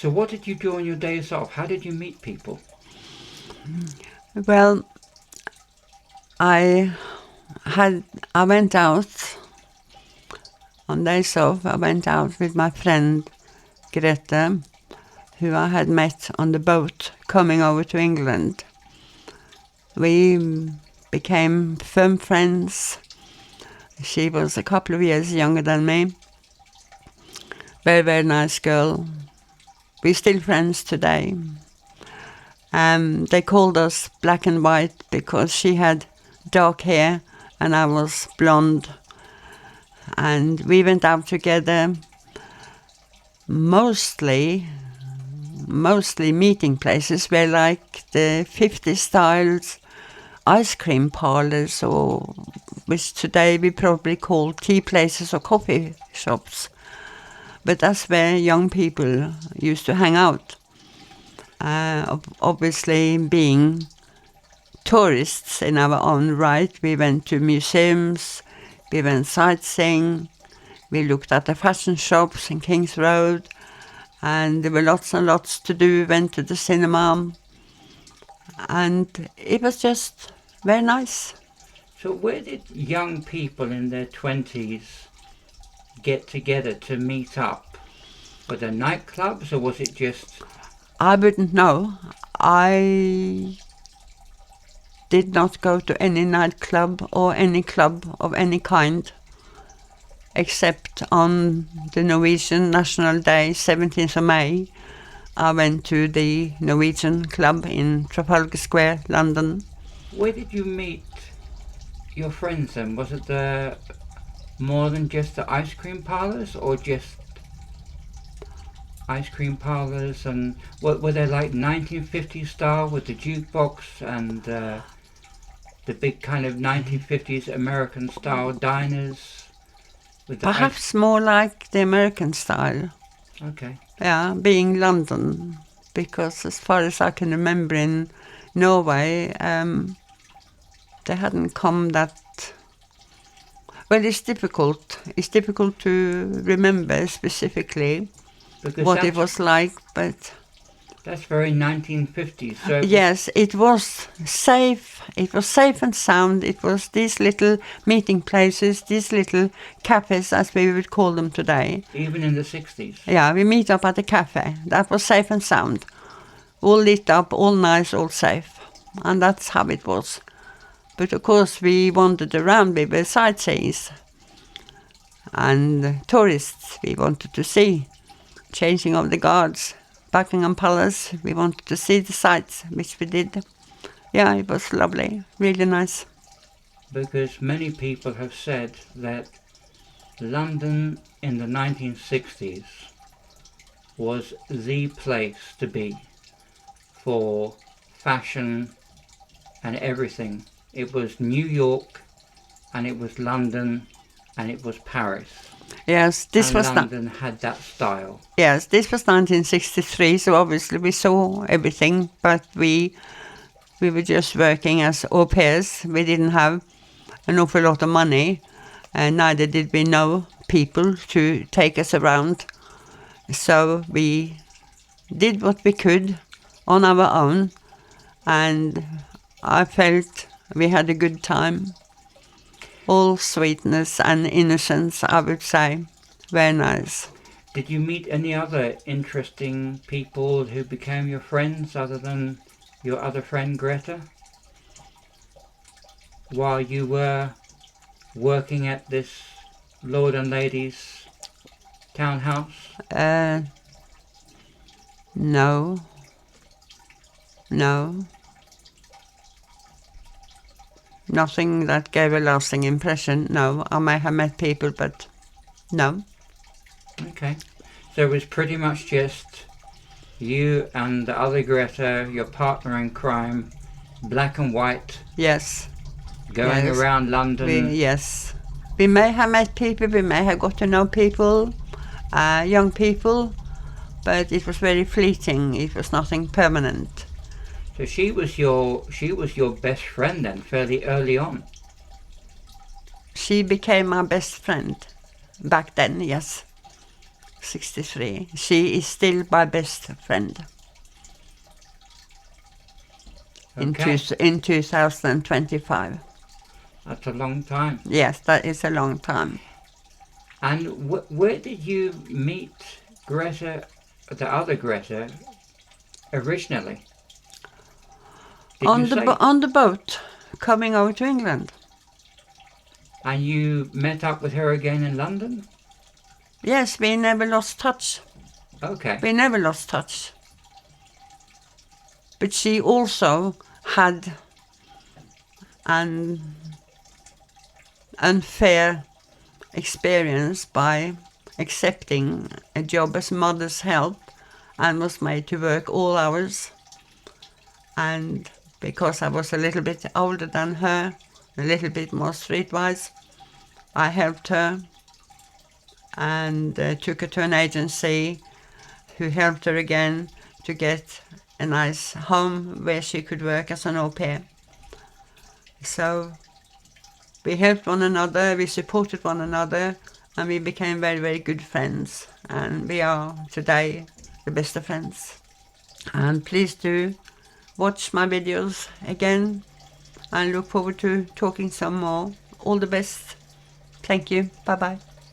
So what did you do on your days off? How did you meet people? Well, I went out on days off. I went out with my friend Grethe, who I had met on the boat coming over to England. We became firm friends. She was a couple of years younger than me. Very, very nice girl. We're still friends today. They called us black and white because she had dark hair and I was blonde. And we went out together, mostly meeting places were like the 50s styles ice cream parlors, or which today we probably call tea places or coffee shops. But that's where young people used to hang out. Obviously, being tourists in our own right, we went to museums, we went sightseeing, we looked at the fashion shops in King's Road, and there were lots and lots to do. We went to the cinema, and it was just very nice. So where did young people in their 20s get together to meet up? Were there nightclubs, or was it just... I wouldn't know. I did not go to any nightclub or any club of any kind, except on the Norwegian National Day, 17th of May. I went to the Norwegian club in Trafalgar Square, London. Where did you meet your friends then? Was it more than just the ice cream parlors, or just ice cream parlors? And were they like 1950s style with the jukebox and the big kind of 1950s American style diners? With the Perhaps more like the American style. Okay. Yeah, being London, because as far as I can remember in Norway, they hadn't come that... Well, it's difficult. It's difficult to remember specifically Because what it was like, but... That's very 1950s. So yes, it was safe. It was safe and sound. It was these little meeting places, these little cafes, as we would call them today. Even in the 60s? Yeah, we meet up at a cafe. That was safe and sound. All lit up, all nice, all safe. And that's how it was. But of course, we wandered around. We were sightseers and tourists. We wanted to see changing of the guards. Buckingham Palace, we wanted to see the sights, which we did. Yeah, it was lovely, really nice. Because many people have said that London in the 1960s was the place to be for fashion and everything. It was New York, and it was London, and it was Paris. Yes, this was London had that style. Yes, this was 1963, so obviously we saw everything, but we were just working as au pairs. We didn't have an awful lot of money, and neither did we know people to take us around. So we did what we could on our own, and I felt we had a good time. All sweetness and innocence, I would say. Very nice. Did you meet any other interesting people who became your friends other than your other friend Grethe? While you were working at this Lord and Lady's townhouse? No. Nothing that gave a lasting impression. No, I may have met people, but no. Okay. So it was pretty much just you and the other Grethe, your partner in crime, black and white. Yes. Going around London. Yes. We may have met people, we may have got to know people, young people, but it was very fleeting. It was nothing permanent. So she was your best friend then, fairly early on. She became my best friend back then, yes. 63. She is still my best friend. Okay. In 2025. That's a long time. Yes, that is a long time. And where did you meet Grethe, the other Grethe, originally? On the boat coming over to England. And you met up with her again in London? Yes, we never lost touch. Okay. We never lost touch. But she also had an unfair experience by accepting a job as mother's help and was made to work all hours. And because I was a little bit older than her, a little bit more streetwise, I helped her and took her to an agency who helped her again to get a nice home where she could work as an au pair. So we helped one another, we supported one another, and we became very, very good friends. And we are today the best of friends. And please do watch my videos again and look forward to talking some more. All the best. Thank you. Bye-bye.